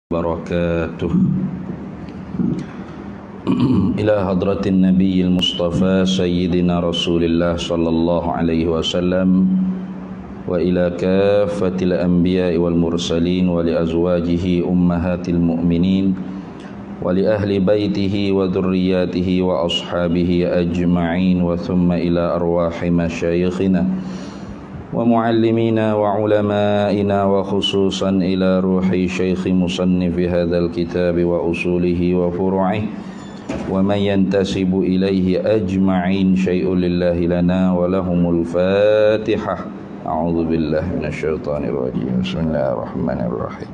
وبركاته إلى حضرة النبي المصطفى سيدنا رسول الله صلى الله عليه وسلم وإلى كافة الأنبياء والمرسلين ولأزواجه أمهات المؤمنين ولأهل بيته وذرياته وأصحابه أجمعين وثم إلى أرواح مشايخنا ومعلمينا وعلمائنا وخصوصا إلى روح شيخ مصنف هذا الكتاب وأصوله وفروعه ومن ينتسب إليه أجمعين شيء لله لنا ولهم الفاتحة. أعوذ بالله من الشيطان الرجيم. بسم الله الرحمن الرحيم.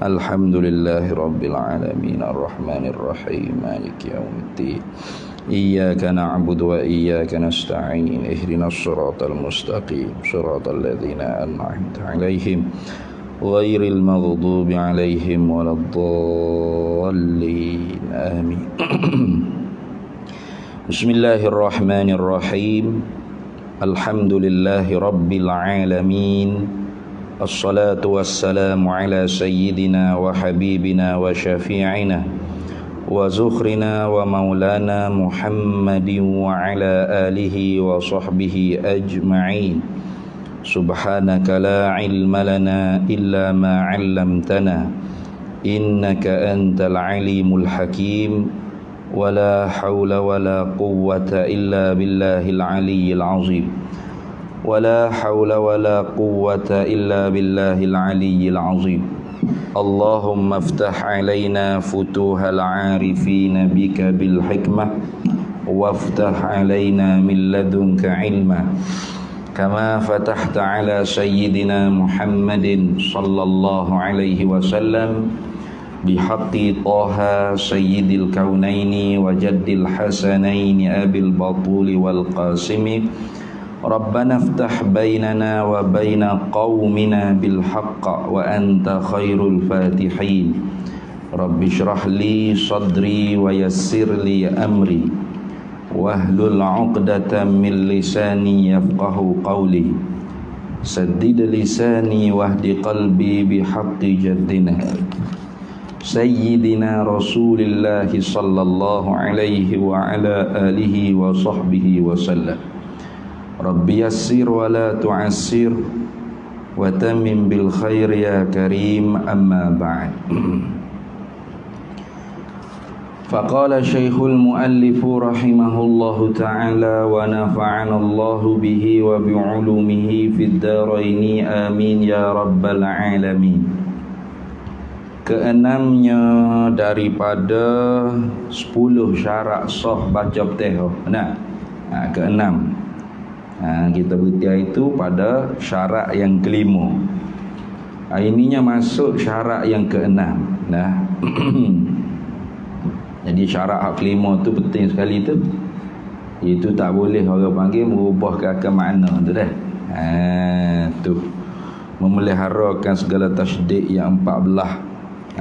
الحمد لله رب العالمين الرحمن الرحيم مالك يوم الدين إياك نعبد وإياك نستعين اهدنا الصراط المستقيم صراط الذين أنعمت عليهم غير المغضوب عليهم ولا الضالين آمين. بسم الله الرحمن الرحيم. الحمد لله رب العالمين. الصلاة والسلام على سيدنا وحبيبنا وشفيعنا وزخرنا ومولانا محمد وعلى آله وصحبه أجمعين. سبحانك لا علم لنا إلا ما علمتنا إنك أنت العليم الحكيم ولا حول ولا قوة إلا بالله العلي العظيم ولا حول ولا قوة إلا بالله العلي العظيم. اللهم افتح علينا فتوح العارفين بك بالحكمة وافتح علينا من لدنك علما كما فتحت على سيدنا محمد صلى الله عليه وسلم بحق طه سيد الكونين وجد الحسنين أبي البطول والقاسم. ربنا افتح بيننا وبين قومنا بالحق وأنت خير الفاتحين. رب اشرح لي صدري ويسر لي أمري واحلل عقدة من لساني يفقه قولي سدد لساني واهد قلبي بحق جدنا سيدنا رسول الله صلى الله عليه وعلى آله وصحبه وسلم. Rabbi yassir wa la tu'assir wa tamim bil khair ya karim amma ba'd. Faqala Syekhul Muallif rahimahullahu ta'ala wa nafa'ana Allahu bihi wa bi'ulumihi fid dharaini amin ya rabbal alamin. Keenamnya daripada 10 syarat sah baca Fatihah. Keenam. Kita berhenti itu pada syarat yang kelima. Ininya masuk syarat yang keenam. Jadi syarat kelima tu penting sekali tu. Itu tak boleh orang panggil merubah ke makna tu dah. Tu memeliharakan segala tasydid yang 14.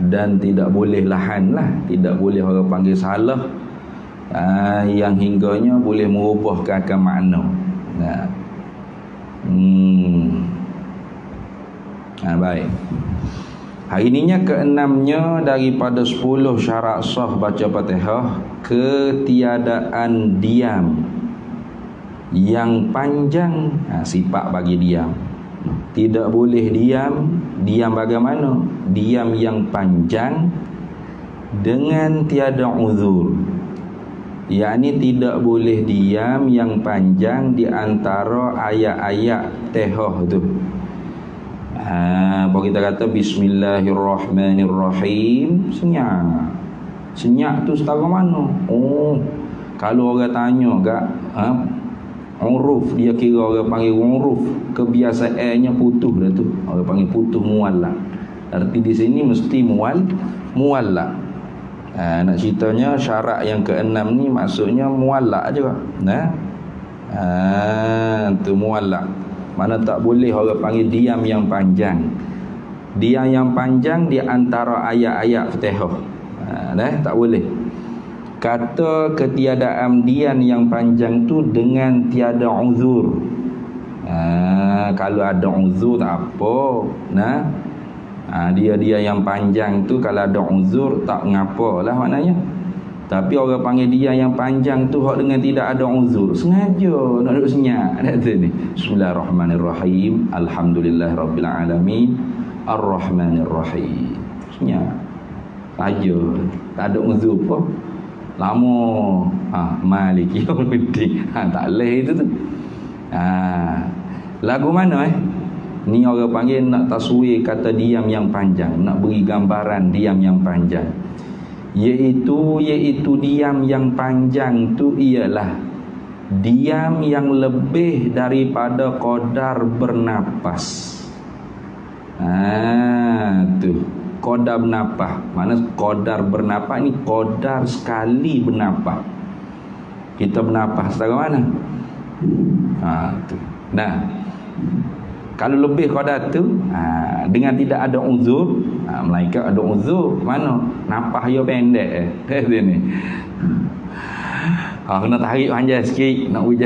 Dan tidak boleh lahan lah. Tidak boleh orang panggil salah. Yang hingganya boleh merubahkan akan makna. Baik. Hari ininya keenamnya daripada 10 syarat sah baca Fatihah, ketiadaan diam yang panjang. Sifat bagi diam. Tidak boleh diam. Diam bagaimana? Diam yang panjang dengan tiada uzur. Yakni tidak boleh diam yang panjang di antara ayat-ayat Fatihah tu. Apa kita kata Bismillahirrahmanirrahim, senyap. Senyap tu setara mana? Kalau orang tanya kat uruf, dia kira orang panggil uruf, kebiasaannya putus dah tu. Orang panggil putus muallaq. Arti di sini mesti muallaq. Nak ceritanya syarat yang keenam ni maksudnya muallaq juga. Tu muallaq. Mana tak boleh orang panggil diam yang panjang. Diam yang panjang di antara ayat-ayat Fatihah. Tak boleh. Kata ketiadaan diam yang panjang tu dengan tiada uzur. Kalau ada uzur tak apa. Dia yang panjang tu kalau ada uzur tak ngapalah maknanya. Tapi orang panggil dia yang panjang tu hak dengan tidak ada uzur, sengaja nak duduk senyap kata ni. Bismillahirrahmanirrahim. Alhamdulillahirabbil alamin. Arrahmanirrahim. Senyap. Saja. Tak ada uzur pun. Lama. Maliki yaumiddin. Tak leh itu tu. Lagu mana ni orang panggil nak taswir kata diam yang panjang, nak beri gambaran diam yang panjang. Iaitu diam yang panjang tu ialah diam yang lebih daripada qadar bernapas. Tu qadar bernapas. Mana qadar bernapas ni qadar sekali bernapas. Kita bernapas setara mana? Tu. Nah, kalau lebih qadar tu dengan tidak ada uzur, malaikat ada uzur, mana napas dia pendek ni. Kena tarik panjang sikit nak uji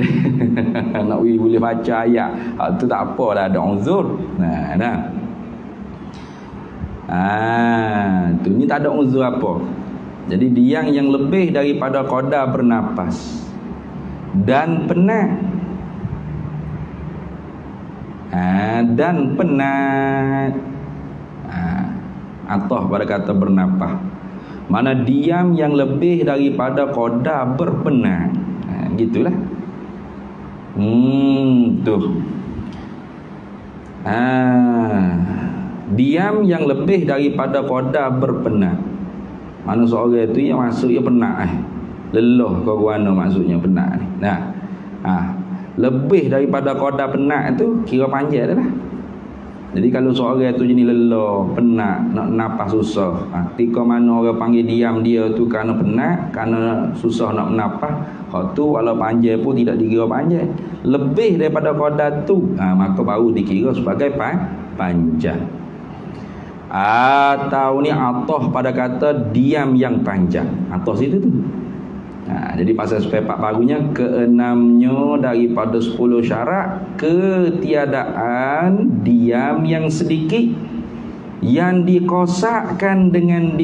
nak uji boleh baca ayat. Tu tak apalah ada uzur. Tu ni tak ada uzur apa. Jadi dia yang lebih daripada qadar bernapas dan penat. Dan penat. Atau pada kata bernapas. Mana diam yang lebih daripada qadar berpenat. Gitulah. Tu. Diam yang lebih daripada qadar berpenat. Mana seorang itu yang masuk ia penat lelah ke mana maksudnya penat ni. Lebih daripada qadar penat tu kira panjang dah lah. Jadi kalau seorang tu jenis lelah, penat, nak napas susah, ketika mana orang panggil diam dia tu kerana penat, kerana susah nak napas, hak tu walau panjang pun tidak dikira panjang. Lebih daripada qadar tu, maka baru dikira sebagai panjang. Atau ni atah pada kata diam yang panjang. Atah situ tu. Jadi pasal sepepak barunya keenamnya daripada 10 syarat ketiadaan diam yang sedikit yang dikosakkan dengan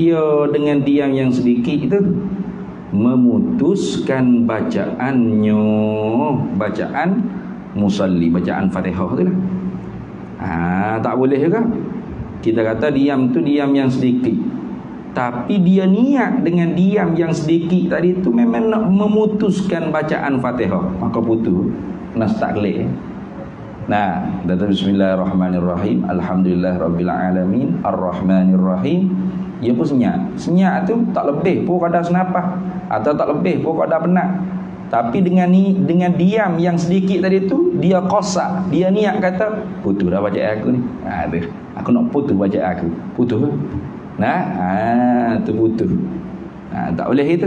diam yang sedikit itu memutuskan bacaannya, bacaan musalli, bacaan Fatihah tu lah. Tak boleh juga kita kata diam tu diam yang sedikit, tapi dia niat dengan diam yang sedikit tadi tu memang nak memutuskan bacaan Fatihah, maka putus, kena start leh. Datang bismillahirrahmanirrahim, alhamdulillahirabbil alamin, arrahmanirrahim. Dia pun senyap. Senyap tu tak lebih pun qadar senapas atau tak lebih pun qadar penat. Tapi dengan diam yang sedikit tadi tu dia qasak, dia niat kata putus dah bacaan aku ni. Aku nak putus bacaan aku. Putus. Terputus. Tak boleh itu.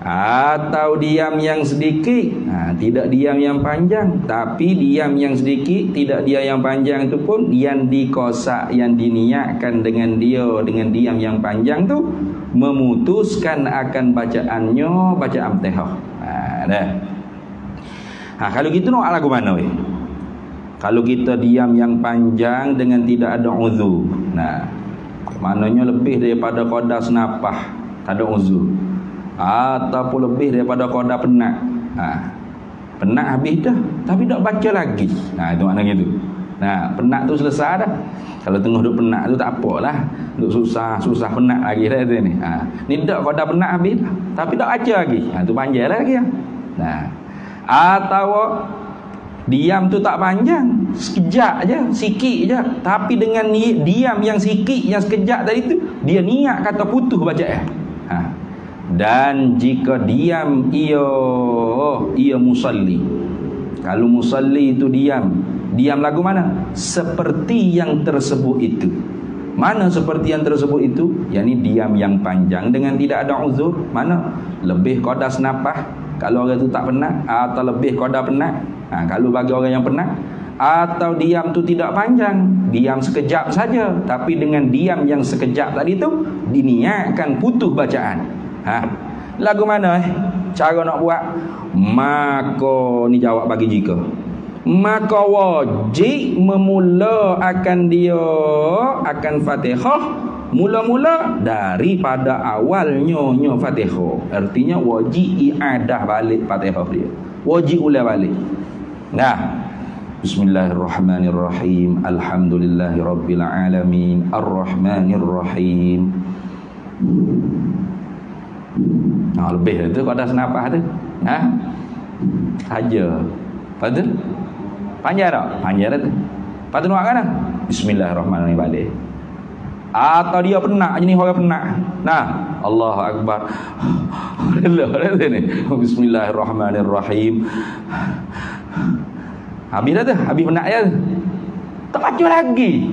Atau diam yang sedikit, tidak diam yang panjang, tapi diam yang sedikit, tidak diam yang panjang itu pun yang dikosak, yang diniatkan dengan diam yang panjang tu memutuskan akan bacaannya, bacaan Fatihah. Kalau gitu nak lagu mana weh? Kalau kita diam yang panjang dengan tidak ada uzur, maknanya lebih daripada qadar senapah, tak ada uzur, ataupun lebih daripada qadar penat. Penat habis dah tapi tak baca lagi. Itu maknanya tu. Penat tu selesai dah. Kalau tengah duk penat tu tak apalah, duk susah penat lagi dah tu ni. Ni dak qadar penat habis dah tapi tak baca lagi. Tu panjang lagi. Atau diam tu tak panjang, sekejap je, sikit je, tapi dengan diam yang sikit, yang sekejap tadi tu dia niat kata putus bacaan. Dan jika diam ia musalli. Kalau musalli itu diam lagu mana? Seperti yang tersebut itu. Mana seperti yang tersebut itu? Yakni diam yang panjang dengan tidak ada uzur. Mana? Lebih qadar senapah kalau orang itu tak penat, atau lebih qadar penat kalau bagi orang yang penat, atau diam tu tidak panjang, diam sekejap saja, tapi dengan diam yang sekejap tadi tu diniatkan putus bacaan. Lagu mana cara nak buat? Maka ni jawab bagi jika maka wajib memula akan dia akan Fatihah mula-mula daripada awalnya Fatihah. Artinya wajib iadah balik Fatihah dia, wajib ulang balik. Nah, Bismillahirrahmanirrahim. Alhamdulillahirabbil alamin. Arrahmanirrahim. Nah, lebih tu kau dah senapah tu. Ha? Saja. Betul? Panjang tak? Panjang tu. Lepas tu nak kan? Bismillahirrahmanirrahim balik. Atau dia penat jenis orang penat. Nah, Allahu Akbar. Allah ni. Bismillahirrahmanirrahim. Habis dah tu, habis penat je. Tak baca lagi.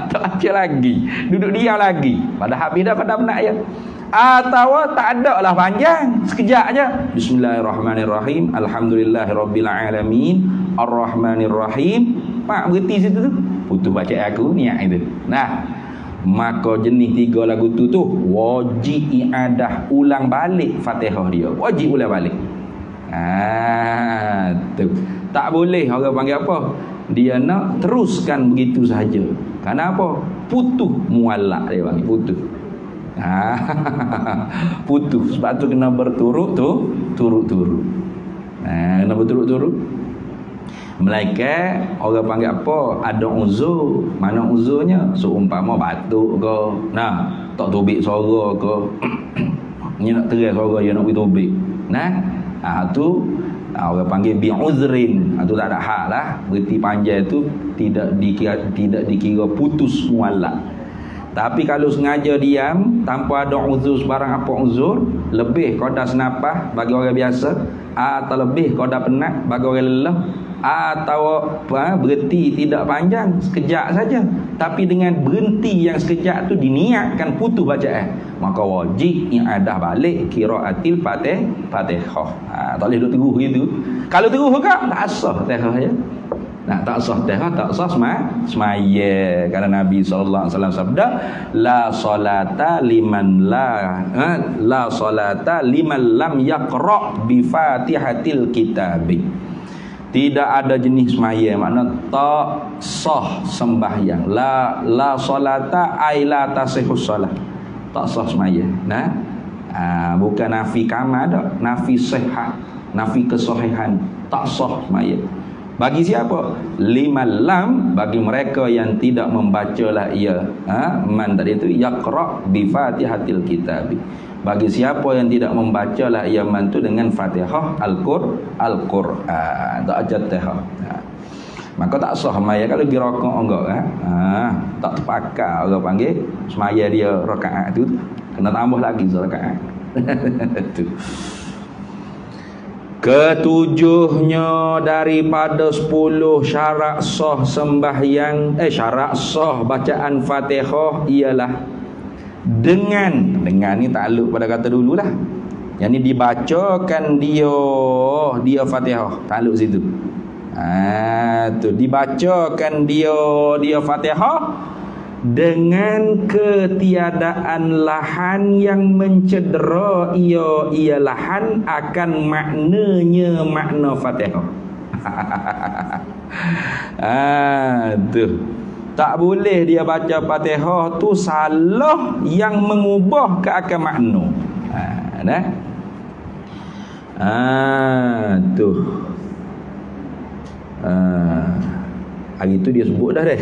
Tak baca lagi. Duduk diam lagi. Pada habis dah pada penat je. Atau tak ada lah panjang, sekejap aja. Bismillahirrahmanirrahim. Alhamdulillahirabbil alamin. Arrahmanirrahim. Pak berhenti situ tu. Putus baca aku niat itu. Nah, maka jenis 3 lagu tu wajib iadah ulang balik Fatihah dia. Wajib ulang balik. Tu. Tak boleh orang panggil apa? Dia nak teruskan begitu saja. Kenapa? Putus muallak dia panggil, putus. Putus. Sebab tu kena turut-turut. Kena berturut-turut. Melainkan orang panggil apa? Ada uzur. Mana uzurnya? Seumpama batuk ke, nah, tak tubik suara ke. Ni nak terai suara, dia nak pergi tubik. Nah, tu orang panggil bi'uzrin. Tu tak ada hak lah. Berhenti panjang tu tidak dikira putus muallak. Tapi kalau sengaja diam tanpa ada uzur sebarang apa uzur, lebih qadar senapah bagi orang biasa, atau lebih qadar penat bagi orang lelah, atau berhenti tidak panjang, sekejap saja, tapi dengan berhenti yang sekejap tu diniatkan putus bacaan, maka wajib iadah balik qiraatil Fatihah. Tak boleh duduk teguh gitu. Kalau teguh ke tak sah Fatihah ya. Nah, tak sah Fatihah, tak sah semaya. Karena Nabi sallallahu alaihi wasallam sabda, la salata liman lam yaqra bi Fatihatil kitab. Tidak ada jenis semaya, makna tak sah sembahyang. La salata ay la tasihus salah. Tak sah semaya. Nah, bukan nafi kamal dak, nafi sihat, nafi kesahihan. Tak sah semaya. Bagi siapa? Liman lam, bagi mereka yang tidak membacalah ia man tadi itu yaqra bi Fatihatil kitab. Bagi siapa yang tidak membacalah ia man tu dengan Fatihah Al-Quran, tak ajar Fatihah. Maka tak sah semaya kalau pergi rakaat enggak tak terpakai orang panggil semaya dia rakaat tu kena tambah lagi rakaat. Tu. Ketujuhnya daripada 10 syarat sah sembahyang, syarat sah bacaan Fatihah ialah dengan ni takluk pada kata dululah. Yang ni dibacakan dia Fatihah, takluk situ. Tu dibacakan dia Fatihah dengan ketiadaan lahan yang mencedera ia lahan akan makna Fatihah. Tu tak boleh dia baca Fatihah tu salah yang mengubah ke akan makna. Tu hari tu dia sebut dah deh.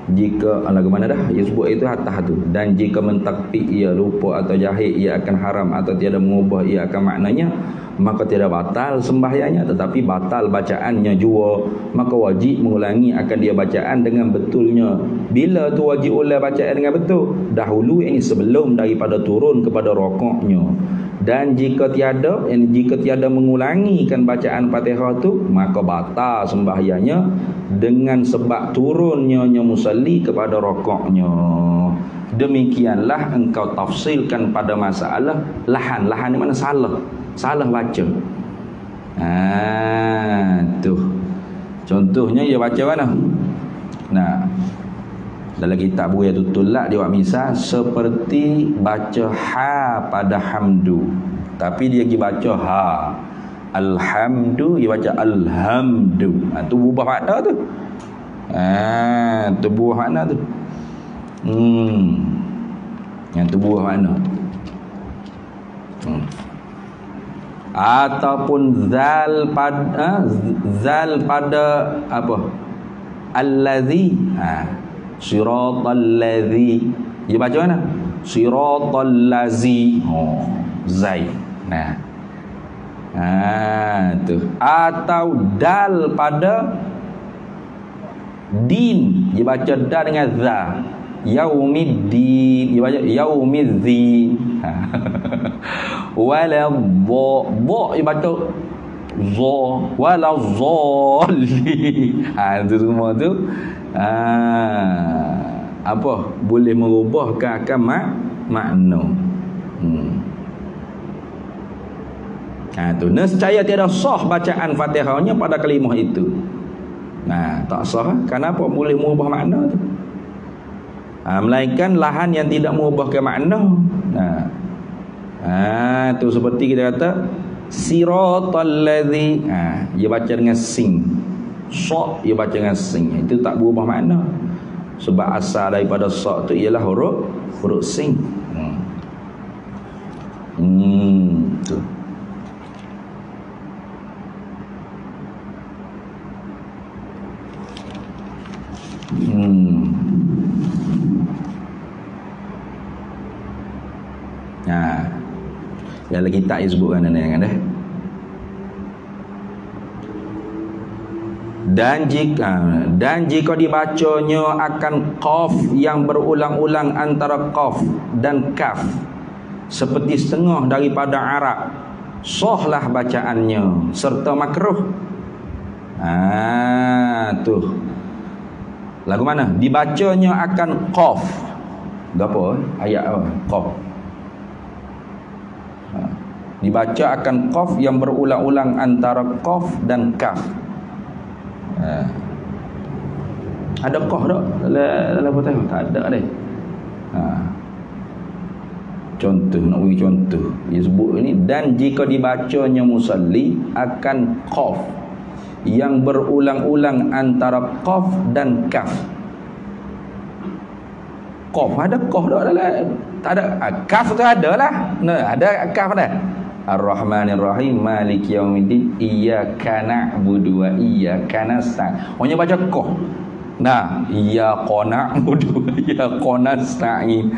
Jika ke mana dah dia sebut itu atas tu, dan jika mentakfir ia lupa atau jahil ia akan haram atau tiada mengubah ia akan maknanya, maka tidak batal sembahyangnya tetapi batal bacaannya jua. Maka wajib mengulangi akan dia bacaan dengan betulnya. Bila tu wajib ulang bacaan dengan betul? Dahulu, ini sebelum daripada turun kepada rokoknya. Dan jika tiada mengulangikan bacaan Fatihah tu, maka batal sembahyangnya dengan sebab turunnya musalli kepada rokoknya. Demikianlah engkau tafsilkan pada masalah lahan. Lahan ni mana salah baca. Tu contohnya dia baca mana? Nah, dalam kitab Buyatul Tulak dia buat misal seperti baca ha pada hamdu, tapi dia pergi baca ha. Alhamdu dia baca alhamdu. Tu berubah makna tu. Tu berubah makna tu. Yang tu berubah makna. Ataupun zal pada apa? Allazi. Siratal ladzi. Dia baca mana? Siratal lazi. Zai. Tu. Atau dal pada din. Dia baca dal dengan za. Yaumiddin. Dia baca yaumiddin. Wala dha. Dia baca za. Wala dhalli. Tu semua tu. Apa? Boleh merubahkan akan makna. Tu nescaya tiada sah bacaan Fatihahnya pada kalimah itu. Tak sah. Kenapa boleh mengubah makna tu? Melainkan lahan yang tidak mengubahkan makna. Tu seperti kita kata siratal ladzi. Dia baca dengan sin. Sa dia baca dengan sin. Itu tak berubah makna. Sebab asal daripada sa tu ialah huruf sin. Tu. Yang lagi tak disebutkan dengan dah. Dan jika dibacanya akan qaf yang berulang-ulang antara qaf dan kaf seperti setengah daripada Arab, sahlah bacaannya serta makruh. Tu lagu mana? Dibacanya akan qaf. Gapo ayat apa? Qaf. Dibaca akan qaf yang berulang-ulang antara qaf dan kaf. Ada qaf tak dalam Fatihah? Tak ada deh. Contoh, nak bagi contoh. Dia sebut ini, dan jika dibacanya musalli akan qaf yang berulang-ulang antara qaf dan kaf. Qaf ada qaf tak dalam? Tak ada. Kaf tu ada lah. Ada kaf dah. Ar-Rahmanir Rahim Maliki Yaumiddin Iyyaka na'budu wa iyyaka nasta'in. Hanya baca qaf. Iyyaka na'budu wa iyyaka nasta'in.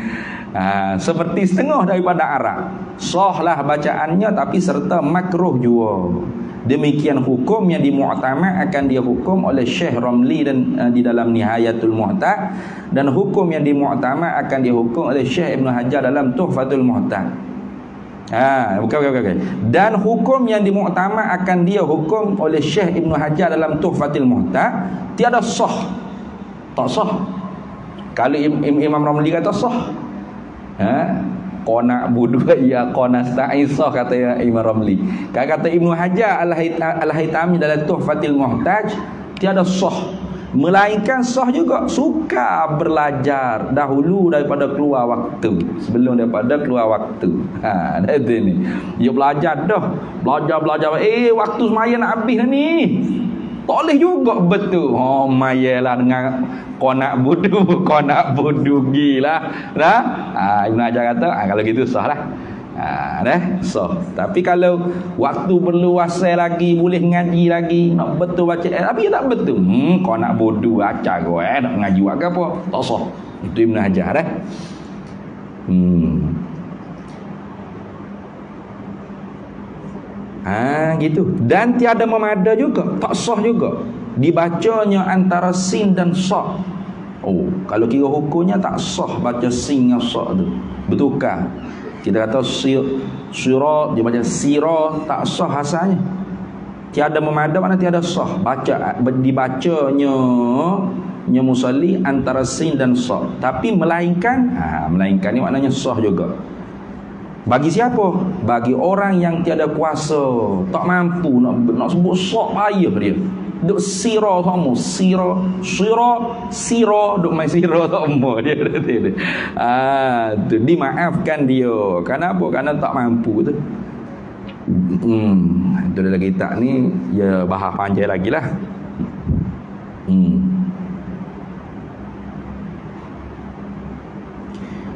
Seperti setengah daripada Arab. Sahlah bacaannya tapi serta makruh juga. Demikian hukum yang dimu'tamad akan dia hukum oleh Syekh Ramli dan di dalam Nihayatul Muhtad, dan hukum yang dimu'tamad akan dihukum oleh Syekh Ibn Hajar dalam Tuhfatul Muhtad. Bukan. Dan hukum yang dimu'tamad akan dia hukum oleh Syekh Ibn Hajar dalam Tuhfatul Muhtad tiada sah. Tak sah. Kalau Imam Ramli kata sah. Qona budu ya qona sa'isa kata Imam Ramli. Kata Ibnu Hajar Al-Haytami dalam Tuhfatul Muhtaj tiada sah, melainkan sah juga suka belajar dahulu daripada keluar waktu, sebelum daripada keluar waktu. Dah ni. Dia belajar dah. Belajar waktu semaya nak habis dah ni. Tak boleh juga betul. Mayalah dengan konak bodoh gilah. Dah? Ibn Hajar kata, kalau gitu sah lah. Dah? Sah. Tapi kalau waktu perlu wasai lagi, boleh ngaji lagi, nak betul baca tapi tak betul. Konak bodoh acak kau nak ngaji buat apa? Tak sah. Itu Ibn Hajar dah. Gitu. Dan tiada memada juga, tak sah juga dibacanya antara sin dan sa. Kalau kira hukumnya tak sah baca sin dengan sa tu. Bertukar. Kita kata sirah, dia baca sirah, tak sah asalnya. Tiada memada makna tiada sah. Dibacanya musalli antara sin dan sa. Tapi melainkan ni maknanya sah juga. Bagi siapa? Bagi orang yang tiada kuasa, tak mampu nak sebut sok payah dia. Duk sira sama, sira duk main sira sama dia. Tu dimaafkan dia. Kenapa? Kerana tak mampu tu. Itu dalam kitab ni ya bahas panjang lagi lah.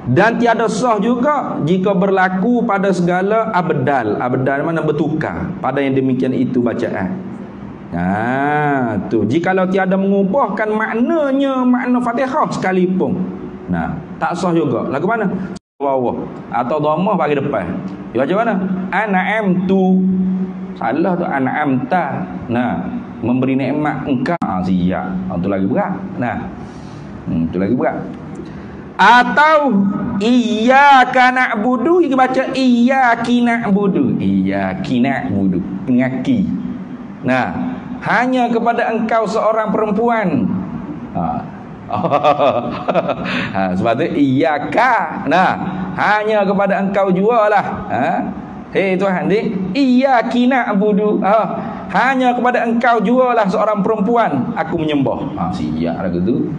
Dan tiada sah juga jika berlaku pada segala abdal. Abdal mana bertukar pada yang demikian itu bacaan. Tu jikalau tiada mengubahkan maknanya makna Fatihah sekalipun. Tak sah juga. Lagu mana? Bawah atau dhammah bagi depan. Dia macam mana? An'amtu. Salah tu an'amta. Memberi nikmat engkau. Siap. Itu lagi berat. Itu lagi berat. Atau iyyaka na'budu, kita baca iyyaki na'budu. Iyyaki na'budu. Pengaki. Hanya kepada engkau seorang perempuan. Sebab tu iyyaka. Hanya kepada engkau jualah. Hei Tuhan ni, iyyaki na'budu. Hanya kepada engkau jualah seorang perempuan aku menyembah. Siap lagu tu.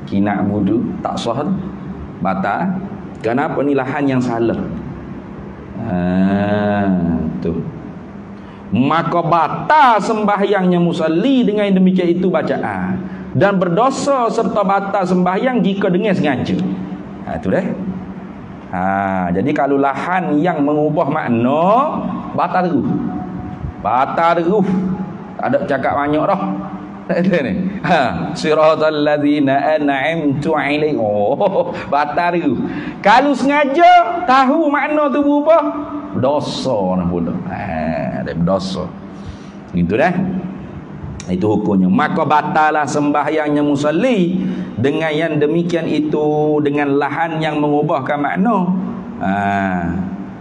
Kina budu tak sah, batal. Kenapa ni lahan yang salah? Tu. Maka batal sembahyangnya musalli dengan demikian itu bacaan, dan berdosa serta batal sembahyang jika dengan sengaja. Itu dah. Jadi kalau lahan yang mengubah makna, batal terus. Batal terus. Tak ada cakap banyak dah. Ni. Siratal ladzina an'amtu 'alaihim. Batal terus. Kalau sengaja tahu makna tu berubah, dosa nak pula. Ada dosa. Itu dah. Itu hukumnya. Maka batalah sembahyangnya musalli dengan yang demikian itu, dengan lahan yang mengubahkan makna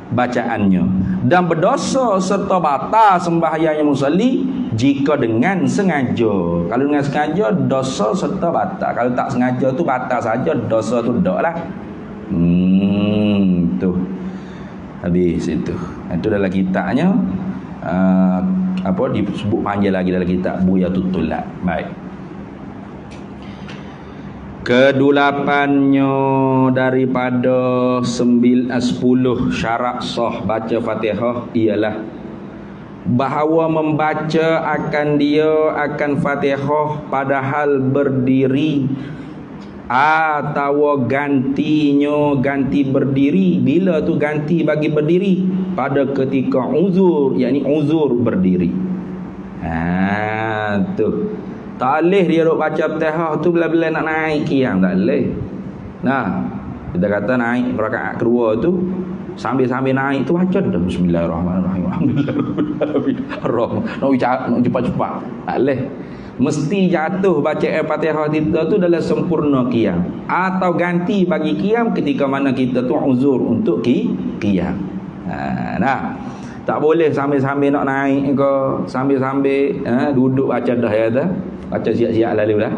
bacaannya, dan berdosa serta batal sembahyangnya musalli jika dengan sengaja. Kalau dengan sengaja dosa serta batal. Kalau tak sengaja tu batal saja, dosa tu dak lah. Tu. Habis itu. Itu dalam kitabnya disebut panjang lagi dalam kitab Buyatul Tulab. Baik. Kedulapannya daripada 10 syarat sah baca Fatihah ialah bahawa membaca akan Fatihah padahal berdiri atau ganti berdiri. Bila tu ganti bagi berdiri? Pada ketika uzur, yakni uzur berdiri. Tu tak boleh dia duk baca Fatihah tu bila-bila nak naik qiyam, tak boleh. Kita kata naik rakaat kedua tu, sambil-sambil naik tu baca dah bismillahirrahmanirrahim, alhamdulillah, nak cepat-cepat. Tak boleh. Mesti jatuh baca Fatihah kita tu dalam sempurna qiyam, atau ganti bagi qiyam ketika mana kita tu uzur untuk qiyam. Tak boleh sambil-sambil nak naik ke, sambil-sambil duduk baca dah ya dah. Baca siap-siap lalu dah.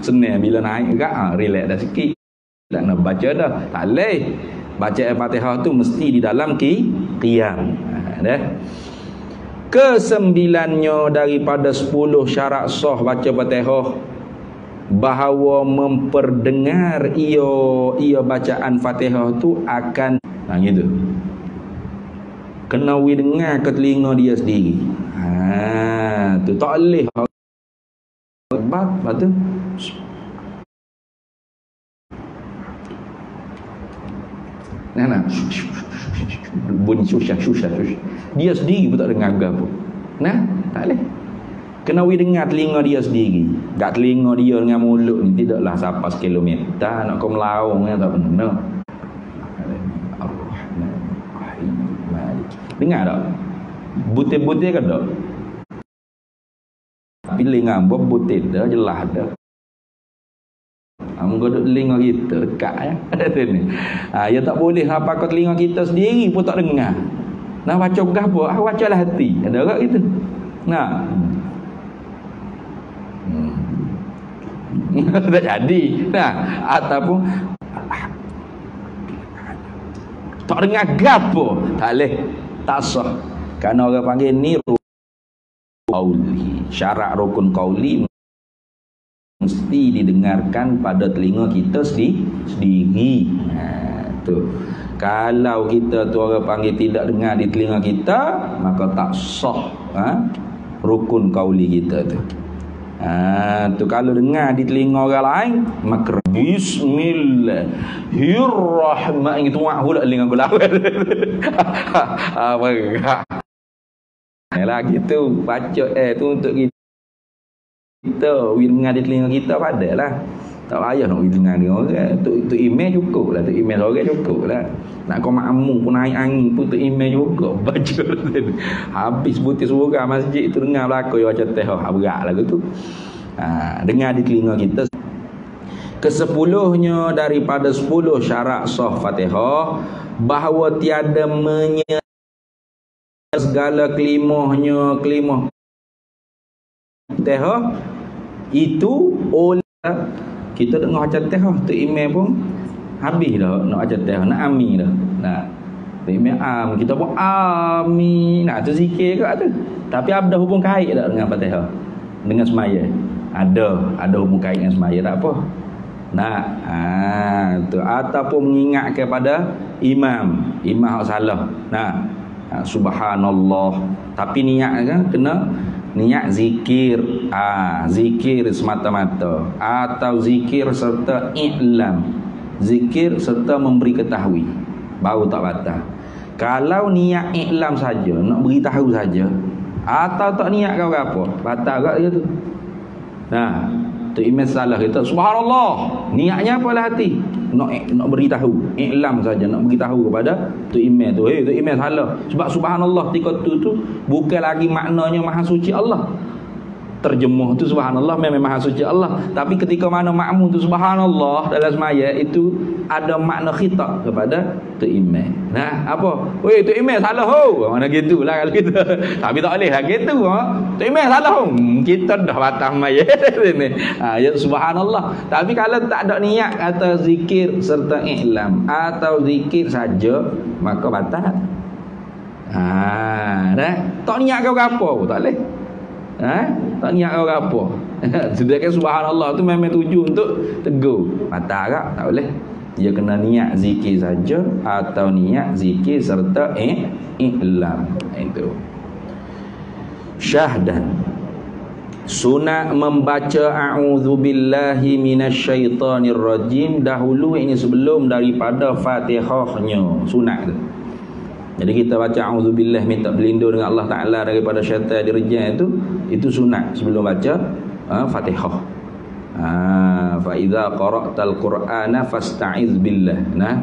Senang bila naik ke, relax dah sikit. Tak nak baca dah. Tak boleh. Baca Fatihah tu mesti di dalam qiyam. Kesembilannya daripada 10 syarat sah baca Fatihah, bahawa memperdengar ia bacaan Fatihah tu akan gitu. Kena dengar ke telinga dia sendiri. Tu tak boleh. Lepas tu bunyi susah. Dia sendiri pun tak dengar apa. Tak boleh. Kena dengar telinga dia sendiri. Tak telinga dia dengan mulut ni tidaklah sampai sekilometer. Nak kau melaung tak benar. Dengar tak? Butir-butir ke tak? Pilih ngambah butir dah, jelas dah. Muka duduk telinga kita dekat ya. Ya tak boleh apa kau telinga kita sendiri pun tak dengar. Nak baca apa? Bacalah hati. Ada tak gitu? Tak jadi. Ataupun tak dengar gapo, tak boleh. Tak sah. Kerana orang panggil ni qauli. Syarat rukun qauli mesti didengarkan pada telinga kita sendiri. Tu. Kalau kita tu orang panggil tidak dengar di telinga kita, maka tak sah rukun qauli kita tu. Tu kalau dengar di telinga orang lain, maka bismillahirrahmanirrahim itu mak pula telinga aku lawan. Yalah gitu baca tu untuk kita dengar di telinga kita padalah. Tak payah nak dengar dia orang. Tu email cukup lah, tu email orang cukup lah. Nak kau makmum pun naik angin pun tu email juga baca. Habis butir surah masjid tu dengar belakang dia baca teh berat lagu tu. Dengar di telinga kita. Kesepuluhnya daripada 10 syarat sah Fatihah, bahawa tiada segala kelimahnya kelimah Fatihah itu oleh kita dengar baca Fatihah tu email pun habis dah nak baca Fatihah, nak amin dah. Nah, email kita pun amin. Nah, tu zikir kat tu. Tapi ada hubung kait tak dengan Fatihah? Dengan semaya? Ada hubung kait dengan semaya tak apa. Nah, tu ataupun mengingat kepada imam hak salah. Nah, subhanallah. Tapi niat kan kena niat zikir. Zikir semata-mata atau zikir serta i'lam. Zikir serta memberi ketahui. Baru tak batal. Kalau niat i'lam saja, nak beritahu saja, atau tak niat kau apa, batal kat dia tu. Nah, tu imam salah kita subhanallah. Niatnya apalah hati? Nak beritahu, i'lam saja, nak beritahu kepada tu imam tu. Tu imam salah. Sebab subhanallah ketika tu bukan lagi maknanya maha suci Allah. Terjemuh tu subhanallah memang maha suci Allah. Tapi ketika mana makmum tu subhanallah dalam semaya itu ada makna khitab kepada tu imam. Nah, apa? Weh, tu imam salah ho. Mana gitulah kalau kita. Tapi tak boleh lah gitu. Tu imam salah ho. Kita dah batas maya sini. Ya subhanallah. Tapi kalau tak ada niat atau zikir serta i'lam atau zikir saja, maka batal. Dah. Tak niat kau apa? Tak boleh. Tak niat orang apa. Sedangkan subhanallah tu memang tuju untuk tegur. Batal tak? Tak boleh. Dia kena niat zikir saja atau niat zikir serta i'lam. Itu. Syahdan. Sunat membaca a'udzubillahi minasyaitonirrajim dahulu, ini sebelum daripada Fatihahnya. Sunat tu. Jadi kita baca auzubillah, minta berlindung dengan Allah Taala daripada syaitan dirjam itu sunat sebelum baca Fatihah. Fa idza qara'tal Qur'ana fasta'iz billah. Nah,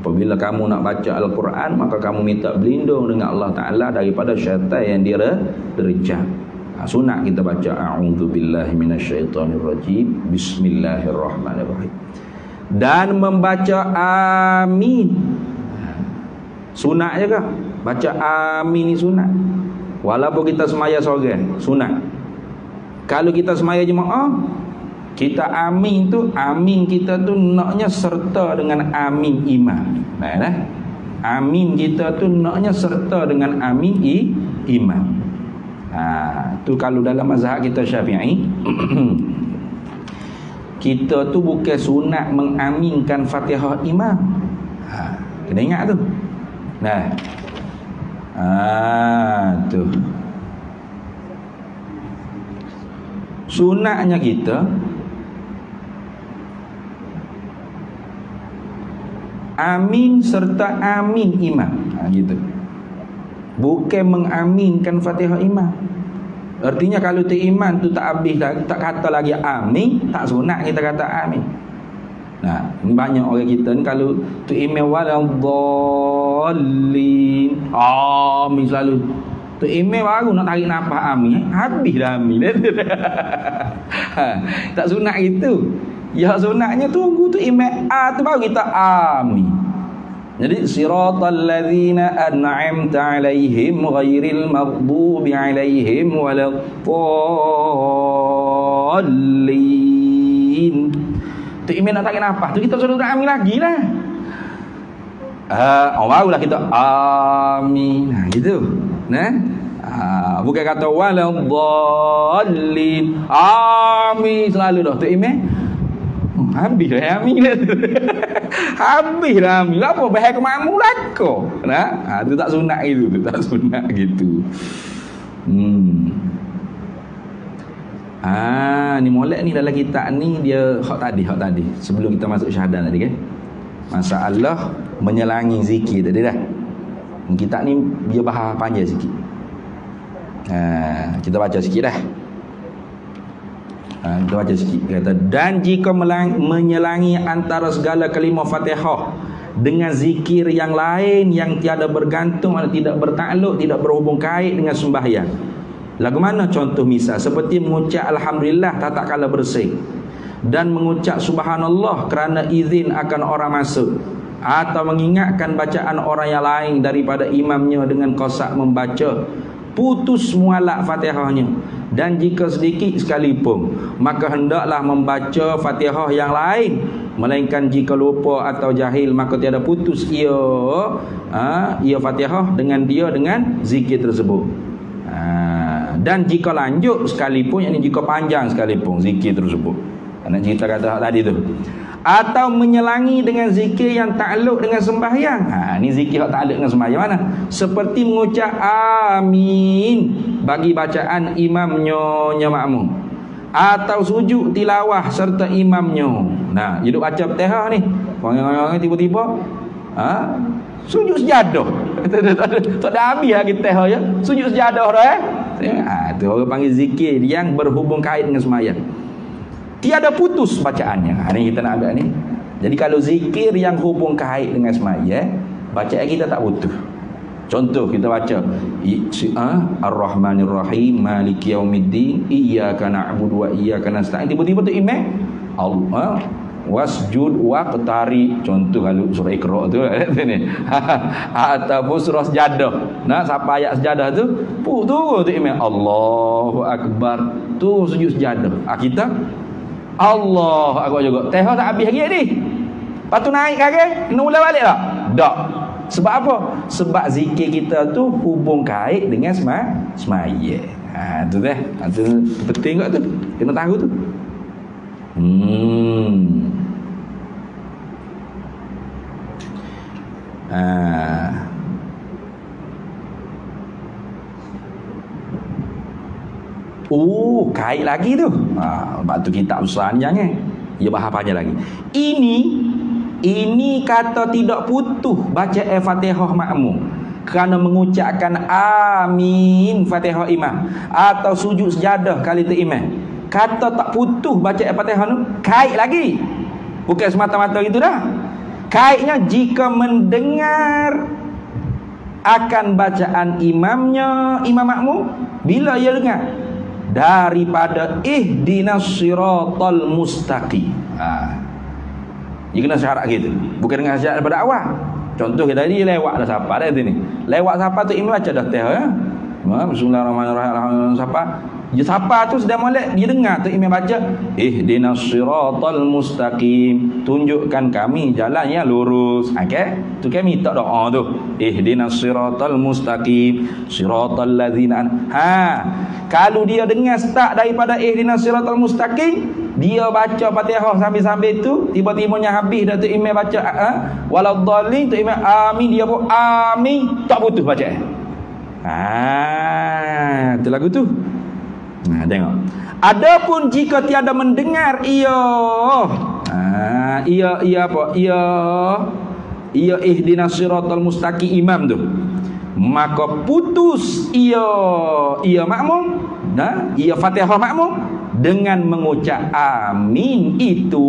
apabila kamu nak baca Al-Quran, maka kamu minta berlindung dengan Allah Taala daripada syaitan yang dirjam. Sunat kita baca a'udzubillahi minasyaitonirrajim, bismillahirrahmanirrahim. Dan membaca amin. Sunat je kah? Baca amin ni sunat. Walaupun kita semaya seorang, sunat. Kalau kita semaya jemaah, kita amin tu, amin kita tu naknya serta dengan amin imam. Nah, amin kita tu naknya serta dengan amin imam. Tu kalau dalam mazhab kita Syafi'i, kita tu bukan sunat mengaminkan Fatihah imam. Kena ingat tu. Nah, tu sunatnya kita amin serta amin imam. Gitu. Bukan mengaminkan Fatihah imam. Artinya kalau tu imam tu tak habis lagi, tak kata lagi amin, tak sunat kita kata amin. Nah, ini banyak orang kita ni kalau tu imam waladhdallin, amin selalu. Tu imam baru nak tarik nafas amin, habis dah amin. Tak sunat gitu. Ya sunatnya tunggu tu imam tu baru kita amin. Jadi siratal ladzina an'amta 'alaihim ghairil maghdubi 'alaihim waladdallin. Tu imam nak tarik nafas tu kita suruh amin lagi lah. Barulah kita amin. Gitu. Nah. Bukan kata waladdallin. Amin selalu dah tu imam. Habis lah amin lah tu. Habis lah amin. Apa bahaya ke makmum lah kau. Nah, tu tak sunat gitu, tu tak sunat gitu. Ni molek ni dalam kitab ni dia hak tadi. Sebelum kita masuk syahadat tadi kan. Masalah menyelangi zikir tadi dah. Kitab ni dia bahas panjang sikit. Kita baca sikit dah. Kita baca sikit. Kata, dan jika menyelangi antara segala kalimah Fatihah dengan zikir yang lain yang tiada bergantung atau tidak bertakluk, tidak berhubung kait dengan sembahyang. Lagu mana contoh misal? Seperti mengucap Alhamdulillah tak kala bersih, dan mengucap Subhanallah kerana izin akan orang masuk, atau mengingatkan bacaan orang yang lain daripada imamnya dengan kosak membaca putus mualak Fatihahnya. Dan jika sedikit sekalipun, maka hendaklah membaca Fatihah yang lain, melainkan jika lupa atau jahil, maka tiada putus ia Fatihah dengan zikir tersebut. Dan jika lanjut sekalipun, yakni jika panjang sekalipun zikir tersebut, nak cerita kata tadi tu, atau menyelangi dengan zikir yang takluk dengan sembahyang. Ni zikir yang takluk dengan sembahyang mana? Seperti mengucap amin bagi bacaan imamnya makmum, atau sujud tilawah serta imamnya. Nah, hidup baca Fatihah ni, orang tiba-tiba sujud sejadah. Tak ada habis lagi Fatihah ya. Sujud sejadah dah tu orang panggil zikir yang berhubung kait dengan sembahyang. Tiada putus bacaannya. Ni kita nak ambil ni. Jadi kalau zikir yang hubung kait dengan sembahyang, bacaan kita tak putus. Contoh kita baca Ar-Rahmanir Rahim Maliki Yaumiddin Iyyaka na'budu wa iyyaka nasta'in. Tiba-tiba tu imam Allah wasjud waqtari. Contoh kalau surah Iqra tu ni. Ataupun surah Sejadah. Nah, sampai ayat Sejadah tu tu imam Allahu Akbar. Tu sujud sejadah. Kita Allah Akbar juga. Teh tak habis lagi ni. Lepas tu naik kaki, kena ulang balik tak? Tak. Sebab apa? Sebab zikir kita tu hubung kait dengan semaya. Tu dah. Tu penting kat tu. Kena tahu tu. Kait lagi tu. Sebab tu kitab besar ni jangan. Dia bahas panjang lagi. Ini kata tidak putus baca Fatihah makmum kerana mengucapkan amin Fatihah imam atau sujud sejadah kali tu imam. Kata tak putus baca Fatihah tu kait lagi. Bukan semata-mata itu dah. Kaitnya jika mendengar akan bacaan imamnya, imam makmum, bila ia dengar daripada ihdinas siratal mustaqim. Dia kena syarat gitu. Bukan dengan syarat daripada awal. Contoh kita tadi lewat dah siapa dah tu ni. Lewat siapa tu imam baca dah teh ya. Bismillahirrahmanirrahim. Siapa? Dia siapa tu sedang molek, dia dengar tu imam baca ihdinas siratal mustaqim, tunjukkan kami jalan yang lurus. Okey? Tu kami minta doa tu. Ihdinas siratal mustaqim, siratal ladzina. Kalau dia dengar start daripada ihdinas siratal mustaqim, dia baca Fatihah sambil-sambil tu, tiba-tibanya habis dah tu imam baca waladdallin, tu imam amin, dia pun amin, tak putus baca. Tu lagu tu. Tengok. Adapun jika tiada mendengar ia apa? Ia ihdinas siratal mustaqim imam tu, maka putus ia makmum, ia Fatihah makmum dengan mengucap amin itu.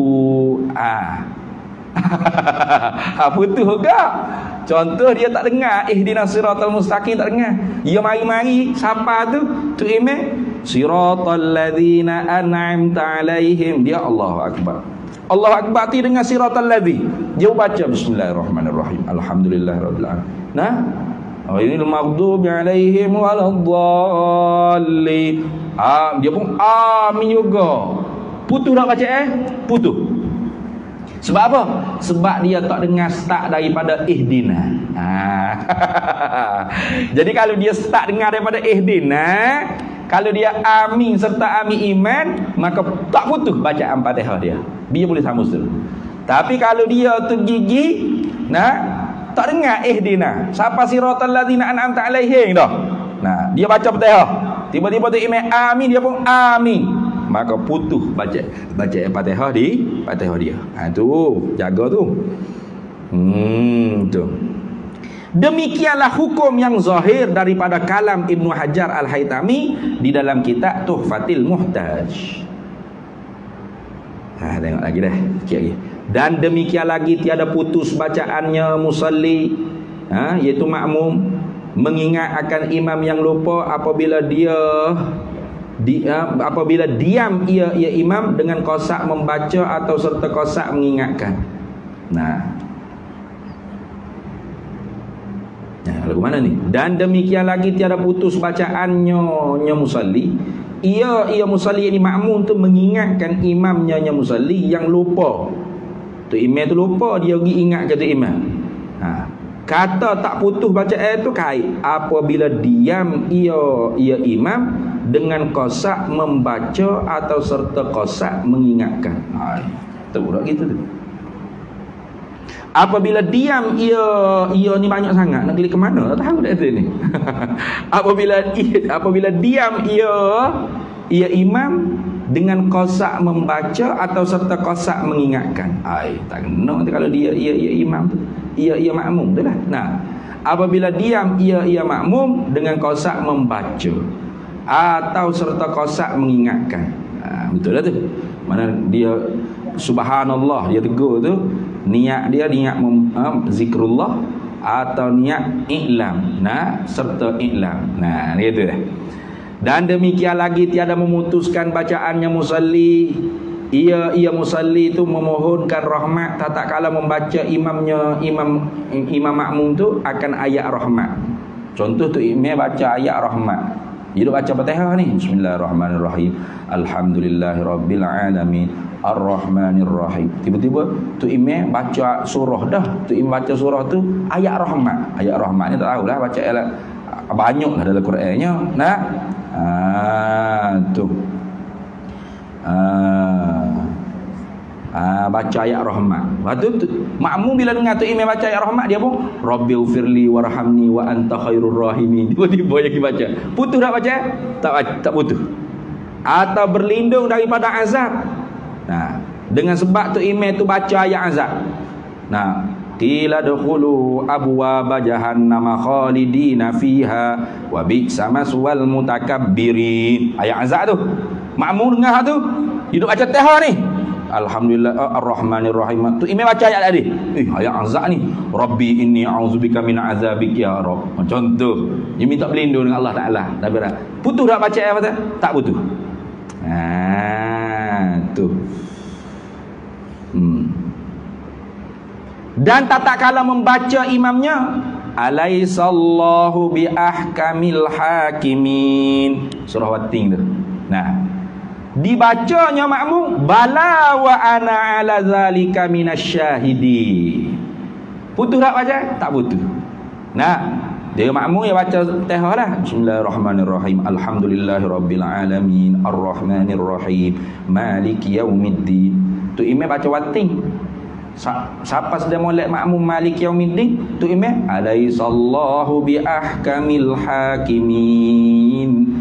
Putus juga. Contoh dia tak dengar ihdinas siratal mustaqim, tak dengar. Dia mari-mari siapa tu? Tu imam siratal ladzina an'amta alaihim. Dia Allahu Akbar. Allahu Akbar tu dengan siratal ladzi. Dia baca bismillahirrahmanirrahim. Alhamdulillahirabbil alamin. Ghairil maghdubi alaihim waladdallin. Dia pun amin juga. Putus tak baca putus. Sebab apa? Sebab dia tak dengar start daripada ihdina. Jadi kalau dia start dengar daripada ihdina, kalau dia amin serta amin iman, maka tak putus bacaan Fatihah dia. dia boleh sambung terus. Tapi kalau dia tu gigi, tak dengar ihdina, siapa siratal ladzina an'amta alaihim dah. Dia baca Fatihah. Tiba-tiba tu imam amin, dia pun amin. Maka putus baca Fatihah Fatihah dia. Tu jaga tu. Tu. Demikianlah hukum yang zahir daripada kalam Ibnu Hajar Al-Haytami di dalam kitab Tuhfatil Muhtaj. Tengok lagi dah, sikit lagi. Dan demikian lagi tiada putus bacaannya musalli, iaitu makmum, mengingat akan imam yang lupa apabila apabila diam ia imam dengan kosak membaca atau serta kosak mengingatkan. Lagu mana ni? Dan demikian lagi tiada putus bacaannya musalli, ia musalli ini makmum tu mengingatkan imamnya musalli yang lupa. Tu imam tu lupa, dia pergi ingat kata imam. Kata tak putus bacaan tu kait apabila diam ia imam dengan kosak membaca atau serta kosak mengingatkan. Tu budak gitu tu. Apabila diam ia ni banyak sangat, nak klik ke mana? Tak tahu dah ni. Apabila diam ia imam dengan kosak membaca atau serta kosak mengingatkan. Tak kena kalau dia imam tu. Ia makmum tu lah. Apabila diam ia makmum dengan kosak membaca atau serta kosak mengingatkan. Betul lah tu. Mana dia subhanallah dia tegur tu, niat zikrullah atau niat i'lam, serta i'lam. Gitu dah. Dan demikian lagi tiada memutuskan bacaannya musalli, ia musalli tu memohonkan rahmat tatkala membaca imam makmum tu akan ayat rahmat. Contoh tu imam baca ayat rahmat, dia baca Fatihah ni, bismillahirrahmanirrahim, alhamdulillahirabbil alamin, ar-rahmanirrahim. Tiba-tiba tu imam baca surah dah. Tu imam baca surah tu ayat rahmat. Ayat rahmat ni tak tahulah baca banyaklah dalam Qurannya. Tu. Baca ayat rahmat. Lepas tu makmum bila dengar tu imam baca ayat rahmat, dia pun rabbighfirli warhamni wa anta khairur rahimin. Tiba-tiba dia pergi baca. Putus tak baca? Tak putus. Atau berlindung daripada azab. Dengan sebab tu imam tu baca ayat azab. Qila dukhulu abwaaba jahannama khalidina fiha wa bi'sa maswal mutakabbirin. Ayat azab tu. Makmum dengar tu, hidup baca Fatihah ni. Alhamdulillah ar-rahmanir-rahim. Tu imam baca ayat tadi. Ayat azab ni. Rabbi inni a'udzubika min azabik ya Rabb. Macam tu. Dia minta berlindung dengan Allah Taala. Putus tak baca ayat Fatihah? Tak putus. Tu. Dan tatkala membaca imamnya, alaisallahu bi ahkamil hakimin, surah Watin tu. Dibacanya makmum, bala wa ana ala zalika minasyahidi. Putus tak baca? Tak putus. Dia makmum yang baca Fatihah lah. Bismillahirrahmanirrahim. Alhamdulillahirabbil alamin, arrahmanirrahim, maliki yaumiddin. Tu imam baca Watin. Siapa sedang molek makmum maliki yaumiddin? Tu imam alaisallahu bi ahkamil hakimin.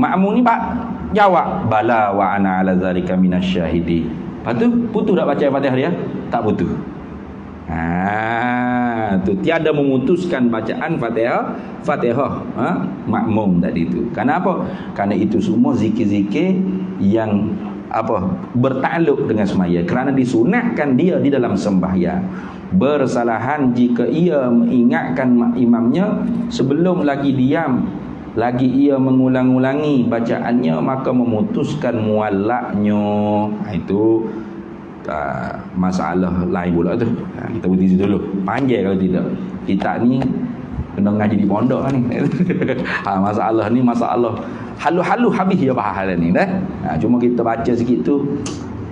Makmum ni jawab bala wa ana ala zalika minasyahidi. Lepas tu putus tak baca Fatihah dia? Tak putus. Tu tiada memutuskan bacaan Fatihah makmum tadi tu. Kenapa? Kerana itu semua zikir-zikir yang bertakluk dengan semaya, kerana disunatkan dia di dalam sembahyang. Bersalahan jika ia mengingatkan imamnya sebelum lagi diam, lagi ia mengulang-ulangi bacaannya, maka memutuskan muallaknya. Itu masalah lain pula tu. Kita berhenti situ dulu. Panjang kalau tidak. Kita ni kena ngaji di pondok ni. Masalah ni masalah halu-halu habis ya bahagian ni dah. Cuma kita baca sikit tu,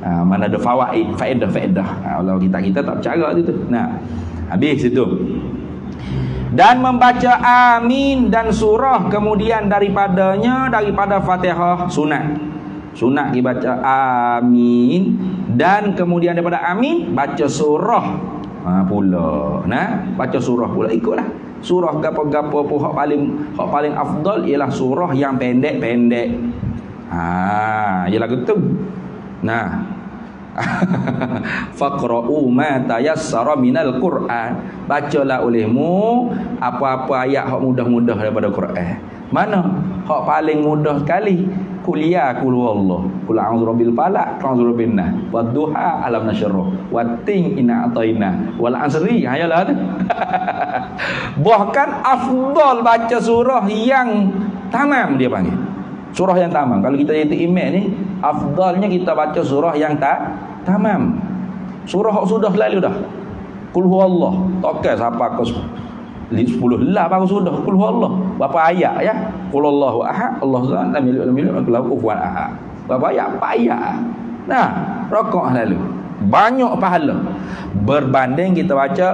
mana ada faedah. Kalau kita tak bercara tu. Habis itu. Dan membaca amin dan surah kemudian daripada Fatihah sunat. Sunat dibaca amin Dan kemudian daripada amin baca surah pula. Nah, baca surah pula, ikutlah. Surah gapo-gapo pun hak paling afdal ialah surah yang pendek-pendek. Ialah gitu. Nah, faqra'u ma tayassara minal Qur'an. Bacalah olehmu apa-apa ayat hak mudah-mudah daripada Quran. Mana hak paling mudah sekali? Kuliah qul huwallah, qul a'udzu birabbil falaq, a'udzu birabbin nas, wadduha, alam nasyrah, wattin inna ataina, wal asri. Hayalah tu. Bahkan afdal baca surah yang tamam, dia panggil surah yang tamam. Kalau kita jadi imam ni, afdalnya kita baca surah yang tamam. Surah yang sudah lalu dah. Qul huwallah, tokai siapa kau 10 lah baru sudah qul huwallah. Berapa ayat ya? Qul huwallahu ahad, Allahu samad, lam yalid walam yulad, lahu kufuwan ahad. Berapa ayat? 4 ayat. Nah, rakaat lalu. Banyak pahala. Berbanding kita baca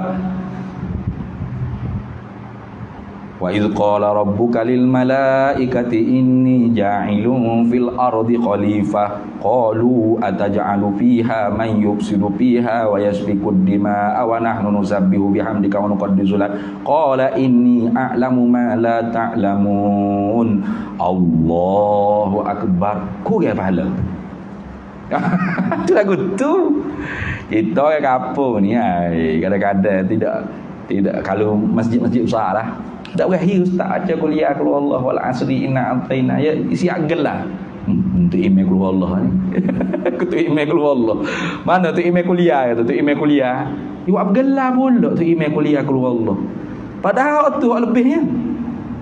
wa idz qala rabbuka lil malaikati inni ja'ilun fil ardi khalifah qalu ataj'alu fiha man yufsidu fiha wa yasfiku ad-dima'a wa nahnu nusabbihu bihamdika wa nuqaddisu lak qala inni a'lamu ma la ta'lamun. Allahu akbar. Ku ke pahala. Tu lagu tu. Kita ke kampung ni kadang-kadang tidak kalau masjid-masjid besar lah. Tak berakhir ustaz baca kuliah qul huwallahu wal asri inna ataina ya siap gelar. Untuk email qul huwallahu ni. Untuk email qul huwallahu. Mana tu email kuliah tu email kuliah. You ab gelar pula tu email kuliah qul huwallahu. Padahal tu lebihnya.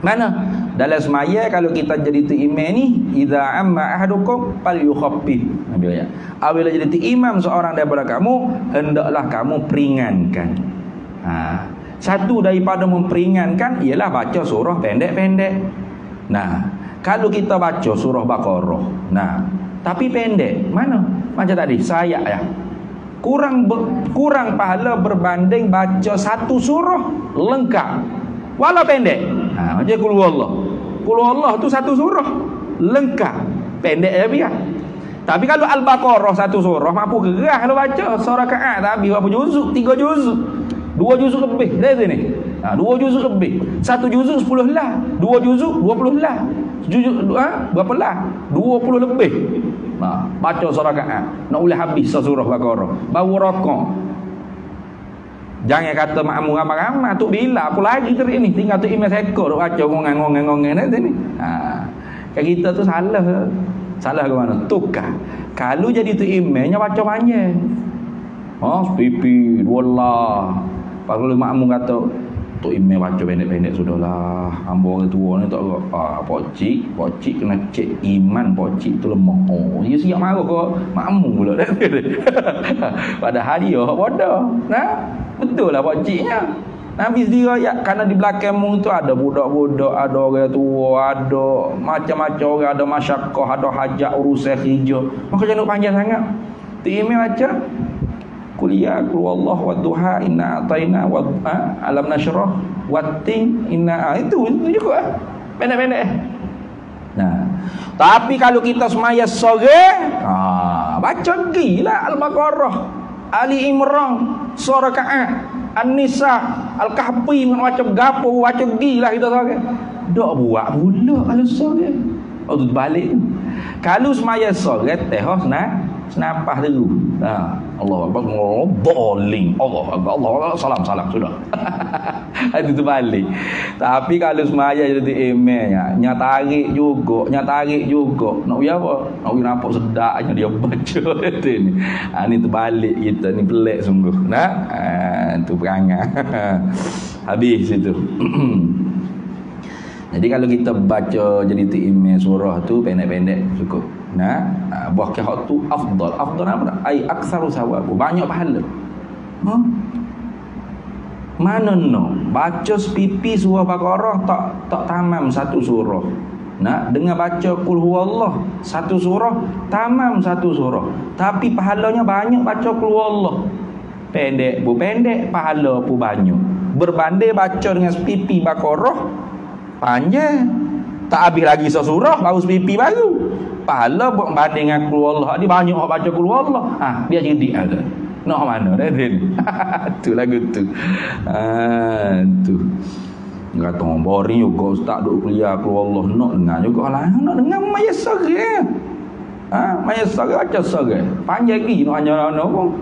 Mana? Dalam semaya kalau kita jadi tu imam ni, idza amma ahadukum falyukhaffif. Nabi ayat. Apabila jadi tu imam seorang daripada kamu, hendaklah kamu peringankan. Satu daripada memperingankan ialah baca surah pendek-pendek. Nah, kalau kita baca surah Baqarah, nah, tapi pendek, mana? Macam tadi, saya ya. Kurang pahala berbanding baca satu surah lengkap. Walau pendek. Macam qul huwallah. Qul huwallah tu satu surah lengkap. Pendek ya biar. Tapi kalau Al-Baqarah satu surah mampu gerah kalau baca surah rakaat tak habis berapa juzuk? 3 juzuk. 2 juzuk lebih dari sini. 2 juzuk lebih. 1 juzuk 10 lah. 2 juzuk 20 lah. Juzuk berapa lah? 20 lebih. Baca surah rakaat. Nak boleh habis surah Baqarah. Baru rakaat. Jangan kata makmum ramai-ramai tu bila aku lagi teri ni tinggal tu imam sekor duk baca ngongeng-ngongeng ni sini. Kat kita tu salah. Salah ke mana? Tukar. Kalau jadi tu imamnya baca banyak. Pipi dua. Kalau makmum kata tu imam baca pendek-pendek sudahlah. Hamba orang tua ni tak pocik kena cek iman pocik tu lemah. Dia siap marah ke makmum pula. Padahal dia bodoh. Betul lah pociknya. Nabi sendiri ayat kerana di belakangmu tu ada budak-budak, ada orang tua, ada macam-macam orang, ada masyakkah, ada hajat urusan kerja. Maka jangan panjang sangat. Tu imam baca kuliah qul huwallahu wadduha inna ataina wa alam nasyrah wattin inna itu juga pendek-pendek. Nah, tapi kalau kita semaya sore baca gila Al-Baqarah, Ali Imran, surah rakaat, An-Nisa, Al-Kahfi macam gapo baca gila kita sore. Dak buat pula kalau sore. Tu balik. Kalau semaya sore teh senapah dulu. Allah Akbar, boling. Allah salam sudah. Itu balik. Tapi kalau semaya jadi imam nya tarik juga. Nak buat apa? Nak buat nampak sedaknya dia baca itu ni. Ni terbalik kita ni pelik sungguh. Itu perangai. Habis itu. Jadi kalau kita baca jadi imam surah tu pendek-pendek cukup. Bahkan hak tu afdal apa tak? Ai aktsaru sawab, banyak pahala. Mana baca sepipi surah Baqarah tak tamam satu surah. Dengan baca qul huwallah satu surah tamam satu surah. Tapi pahalanya banyak baca qul huwallah. Pendek pahala pun banyak. Berbanding baca dengan sepipi Baqarah panjang. Tak habis lagi surah baru sepipi baru. pahala buat banding dengan qul Allah. Dia banyak orang baca qul Allah. Biar jadi ada. Nak mana dah Din? Tu lagu tu. Tu. Kata orang boring juga ustaz duk kuliah qul Allah. Nak dengar juga lah. Nak dengar maya sore. Maya sore baca sore. Panjang lagi nak hanya pun.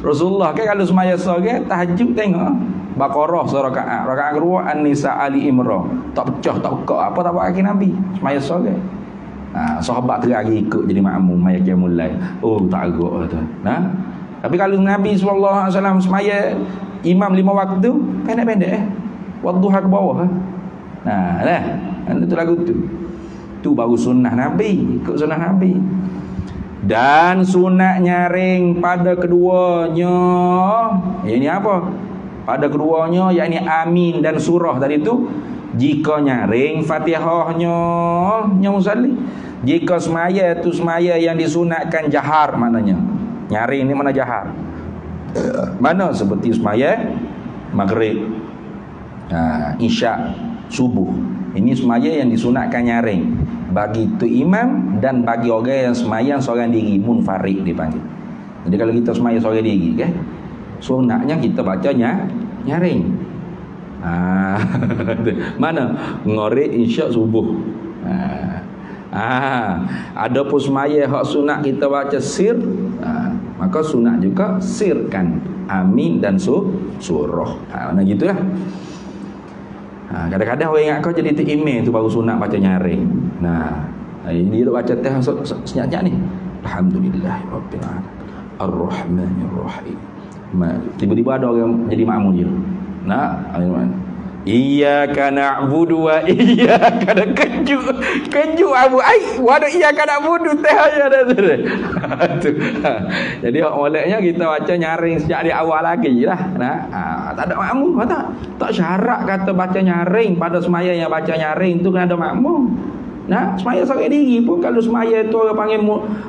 Rasulullah kan kalau semaya sore tahajud tengok Baqarah serakaat, rakaat kedua An-Nisa Ali Imran. Tak pecah, tak buka apa tak buat kaki Nabi. Semaya sore. Sahabat teragi ikut jadi makmum maya qiyamul lail. Oh tak agak tu. Tapi kalau Nabi SAW semaya imam 5 waktu pendek-pendek wadduha ke bawah. Dah. Itu lagu tu. Tu baru sunnah Nabi, ikut sunnah Nabi. Dan sunat nyaring pada keduanya. Ini apa? Pada keduanya yakni amin dan surah tadi tu. Jika nyaring Fatihahnya musalli. Jika semaya tu semaya yang disunatkan jahar maknanya. Nyaring ni mana jahar? Mana seperti semaya maghrib, isyak, subuh. Ini semaya yang disunatkan nyaring bagi tu imam dan bagi orang yang semayang seorang diri, munfarid dipanggil. Jadi kalau kita semaya seorang diri kan, sunatnya kita bacanya nyaring. Mana? Ngorek isyak subuh. Adapun semaya hak sunat kita baca sir, maka sunat juga sirkan amin dan surah. Mana gitulah. Kadang-kadang orang ingat kau jadi email tu baru sunat baca nyaring. Ini dia baca teh senyap-senyap ni. Alhamdulillahirabbil alamin. Ar-Rahmanir-Rahim. Tiba-tiba ada orang jadi makmum dia. Iyyaka na'budu wa iyyaka kejut abu waduh iyyaka na'budu teh aja tu. Jadi moleknya kita baca nyaring sejak di awal lagi lah. Tak ada makmum tak syarat kata baca nyaring pada semaya yang baca nyaring tu kena ada makmum. Semaya seorang diri pun kalau semaya tu orang panggil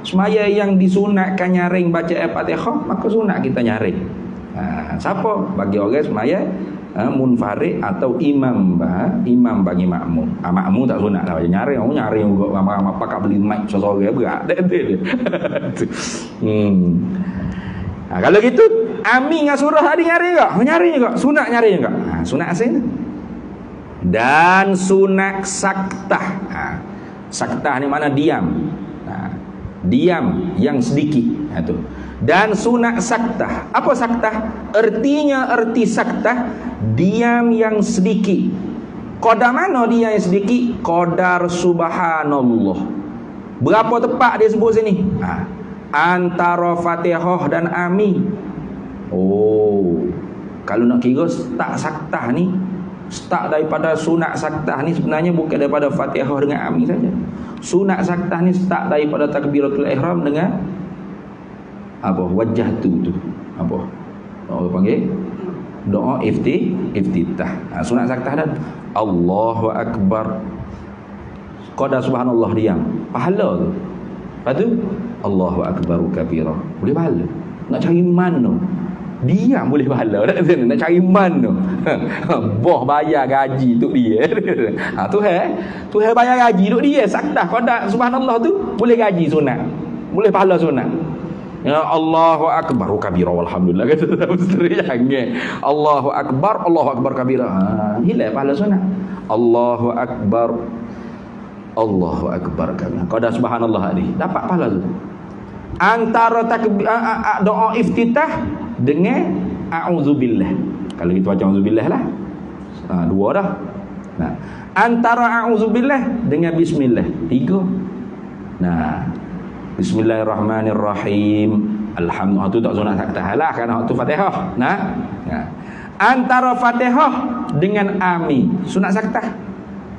semaya yang disunatkan nyaring baca Al-Fatihah, maka sunat kita nyaring. Siapa? Bagi orang semaya munfarid atau imam bagi makmum. Makmum tak sunat lah baca nyaring. Orang nyaring juga ramai-ramai pakai beli mic seorang berat dia. Kalau gitu amin dengan surah tadi nyaring juga. Nyaring juga, sunat nyaring juga. Sunat asing. Dan sunat saktah. Saktah ni mana diam. Diam yang sedikit. Tu. Dan sunat saktah. Apa saktah? Erti saktah diam yang sedikit. Qadar mana dia yang sedikit? Qadar subhanallah. Berapa tepat dia sebut sini? Antara Fatihah dan amin. Kalau nak kira start saktah ni, start daripada sunat saktah ni sebenarnya bukan daripada Fatihah dengan amin saja. Sunat saktah ni start daripada takbiratul ihram dengan apa? Wajah tu. Apa? Orang panggil doa iftitah. Sunat saktah dan Allahu akbar. Qada subhanallah diam. Pahala tu. Lepas tu Allahu akbar kabira. Boleh pahala. Nak cari mana? Diam boleh pahala. Nak cari mana? Boh bayar gaji untuk dia. Tuhan bayar gaji untuk dia. Saktah qada subhanallah tu boleh gaji sunat. Boleh pahala sunat. Ya Allahu akbar kabira walhamdulillah kata mesti jangan. Allahu akbar kabira. Hilang pahala sunat. Allahu akbar kabira. Qada subhanallah ni dapat pahala tu. Antara doa iftitah dengan a'udzubillah. Kalau kita baca a'udzubillah lah. Dua dah. Antara a'udzubillah dengan bismillah. 3. Bismillahirrahmanirrahim. Alhamdulillah tu tak sunat saktah lah kan tu Fatihah. Antara Fatihah dengan amin sunat saktah.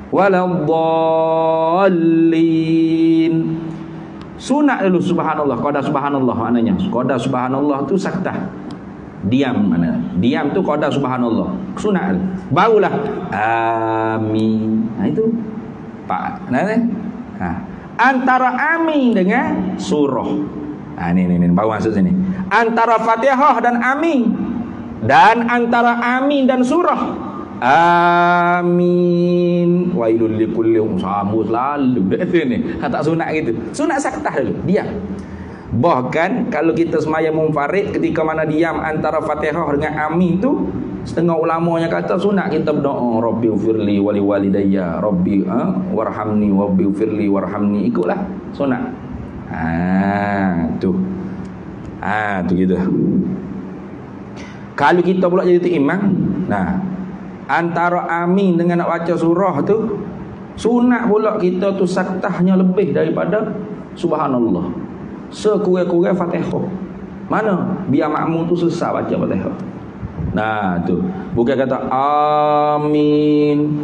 Waladdallin. Sunat dulu subhanallah, qada subhanallah maknanya. Qada subhanallah tu saktah. Diam mana? Diam tu qada subhanallah. Sunat. Barulah amin. Itu Pak. Antara amin dengan surah. Ini baru masuk sini. Antara Fatihah dan amin. Dan antara amin dan surah. Amin. Wailul likulli sambut lalu dah ni. Tak sunat gitu. Sunat saktah dulu. Diam. Bahkan kalau kita sembahyang munfarid ketika mana diam antara Fatihah dengan amin tu, setengah ulamanya kata sunat kita berdoa Rabbi ufirli wali walidayya Rabbi warhamni Rabbi ufirli warhamni, ikutlah sunat. Tu gitu. Kalau kita pula jadi tu imam, nah antara amin dengan nak baca surah tu sunat pula kita tu saktahnya lebih daripada subhanallah. Sekurang-kurang Fatihah. Mana biar makmum tu susah baca Fatihah. Nah tu bukan kata amin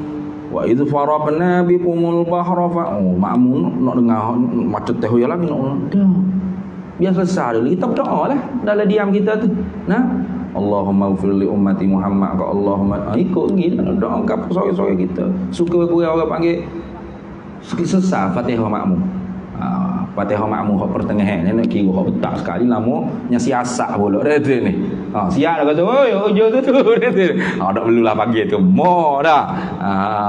wa idh farabna bikumul bahra fa makmum nak dengar macam teh ya lagi nak dah biar selesai dulu kita berdoa lah dalam diam kita tu. Nah Allahumma ighfir li ummati Muhammad ka Allahumma ikut gitu doa kap sore-sore kita suka orang panggil selesai Fatihah makmum. Fatihah makmum hak pertengahan ni nak kira hak betak sekali lama nya siasat pula dah tu ni. Siap dah kata oi hujung tu dah tu. Tak perlulah panggil tu. Mo dah.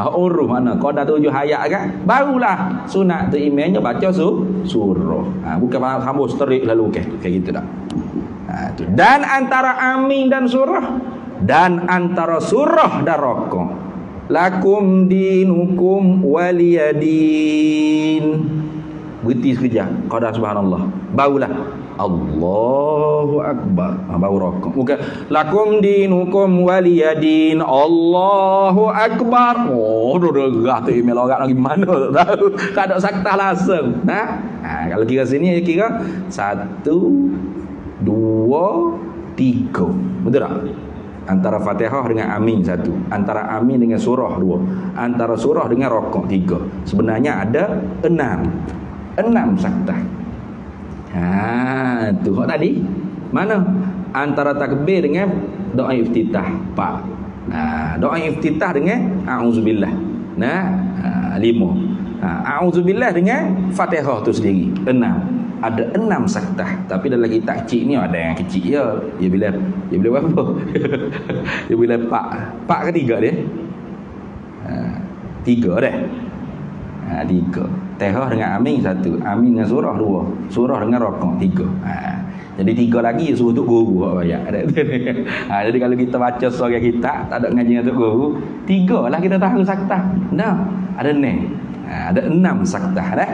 Urus mana kau dah 7 ayat kan barulah sunat tu imamnya baca surah. Bukan sambung sterik lalu kayak gitu dah. Tu. Dan antara amin dan surah dan antara surah dan rokok lakum dinukum waliyadin. Berhenti sekejap qada subhanallah barulah Allahu akbar baru rokok. Bukan lakum dinukum waliyadin Allahu akbar. Derah tu email orang lagi mana tak tahu. Tak ada saktah langsung. Kalau kira sini kira 1 2 3. Betul tak? Antara Fatihah dengan amin 1, antara amin dengan surah 2, antara surah dengan rokok 3. Sebenarnya ada 6 saktah. Tu hak tadi. Mana? Antara takbir dengan doa iftitah 4. Doa iftitah dengan a'udzubillah. 5. A'udzubillah dengan Fatihah tu sendiri 6. Ada 6 saktah. Tapi dalam kitab kecil ni ada yang kecil je. Dia bila berapa? Dia bila 4 ke 3 dia? 3 dah. 3. Fatihah dengan amin 1, amin dengan surah 2, surah dengan rokok 3. Jadi 3 lagi suruh tok guru hak banyak. Jadi kalau kita baca surah kita tak ada ngaji dengan tok guru, 3 lah kita tahu saktah. Nah, ada ni. Ada 6 saktah dah.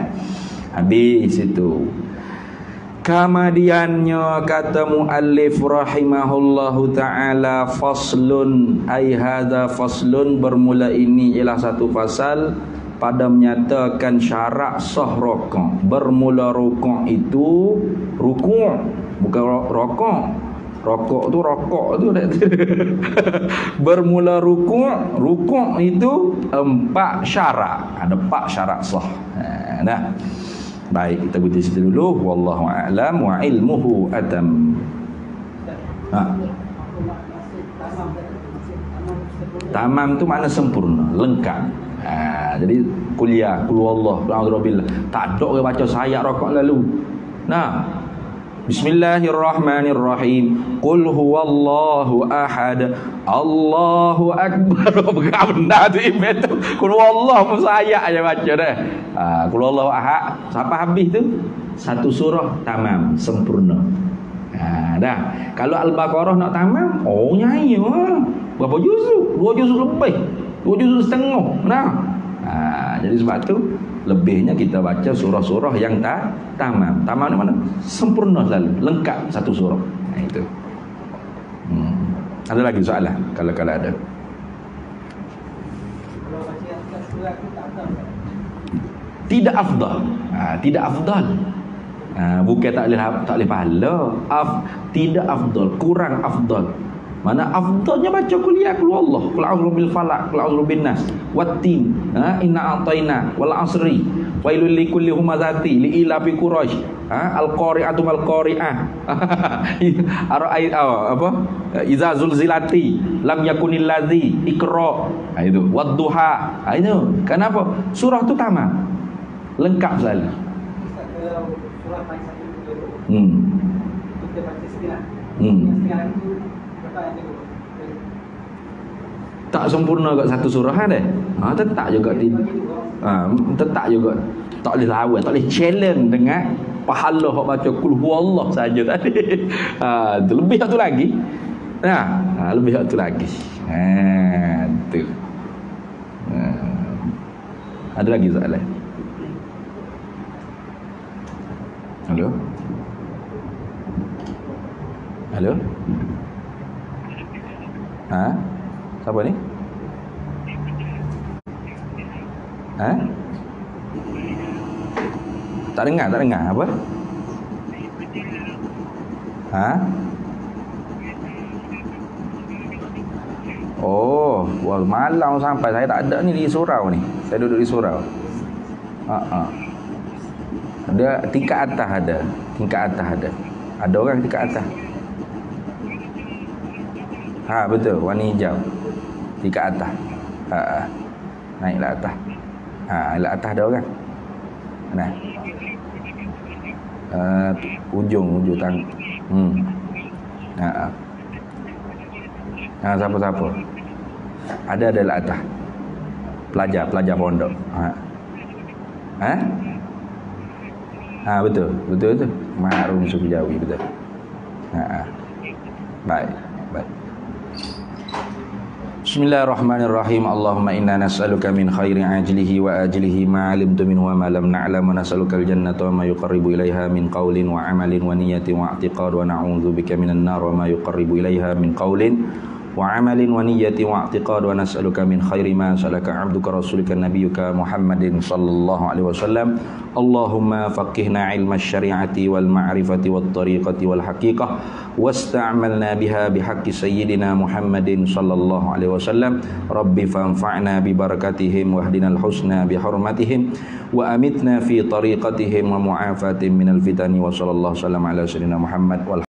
Habis itu. Kemudiannya kata muallif rahimahullahu taala faslun ay hadza faslun, bermula ini ialah satu fasal pada menyatakan syarat sah rukuk. Bermula rukuk itu rukuk, bukan rokok. Rokok tu bermula rukuk itu 4 syarat. Ada 4 syarat sah. Nah. Baik, kita berhenti situ dulu. Wallahu a'lam wa ilmuhu atam. Tamam tu makna sempurna, lengkap. Jadi kuliah, qul huwallahu, a'udzubillah. Tak ada orang baca sayat rakaat lalu. Nah, Bismillahirrahmanirrahim. Qul huwallahu ahad, Allahu akbar. Benar tu imam tu. Qul huwallahu sayat aja baca dah. Qul huwallahu ahad sampai habis tu satu surah tamam, sempurna. Dah. Kalau Al-Baqarah nak tamam, nyanyi berapa juzuk? 2 juzuk lebih. 2 juzuk setengah. Nah. Jadi sebab tu lebihnya kita baca surah-surah yang tamam. Tamam ni mana? Sempurna selalu, lengkap satu surah. Itu. Ada lagi soalan kalau ada. Tidak afdal. Tidak afdal. Bukan tak boleh pahala. Tidak afdal, kurang afdal. Mana afdalnya baca kuliah qul Allah, qul a'udzu bil falaq, qul a'udzu bin nas, wattin, inna a'tayna wal asri, wailul likulli humazati li ila fi quraish, al-qari'atu mal qari'ah. Apa? Iza zulzilati lam yakunil ladzi ikra. Itu wadduha. Itu kenapa? Surah tu tamam. Lengkap selalu. Surah paling satu dulu. Kita baca sekilas. Tak sempurna kat satu surah ada. Tetap juga tetap juga tak boleh lawan, tak boleh challenge dengan pahala hok baca kul huwallah saja tadi. Lebih satu lagi. Lebih satu lagi. Tu. Ada lagi soalan? Halo? Halo? Siapa ni? Tak dengar apa? Oh, malam sampai saya tak ada ni di surau ni. Saya duduk di surau. Ada tingkat atas ada. Ada orang tingkat atas. Betul, warna hijau. Tingkat atas. Naiklah atas. Naiklah atas ada orang. Mana? Ujung tang. Siapa? Ada lah atas. Pelajar pondok. Betul. Mahrum suku Jawi betul. Baik. Bismillahirrahmanirrahim. Allahumma inna nas'aluka min khairi ajlihi wa ajlihi ma 'alimtu minhu wa ma lam na'lam, wa nas'aluka al-jannata wa ma yuqarribu ilaiha min qawlin wa 'amalin wa niyyatin wa i'tiqad, wa na'udzu bika minan nar wa ma yuqarribu ilaiha min qawlin wa 'amalin wa niyyatin wa i'tiqad, wa nas'aluka min khairi ma salaka 'abduka rasulika nabiyyuka Muhammadin sallallahu alaihi wasallam. Allahumma faqihna 'ilma asy-syari'ati wal ma'rifati wat tariqati wal haqiqah wasta'malna biha bihaqqi sayyidina Muhammadin sallallahu alaihi wasallam. Rabbi fanfa'na bi barakatihim wahdinal husna bi hurmatihim wa amitna fi tariqatihim wa mu'afatihim minal fitani wa sallallahu sallam ala sayyidina Muhammad wal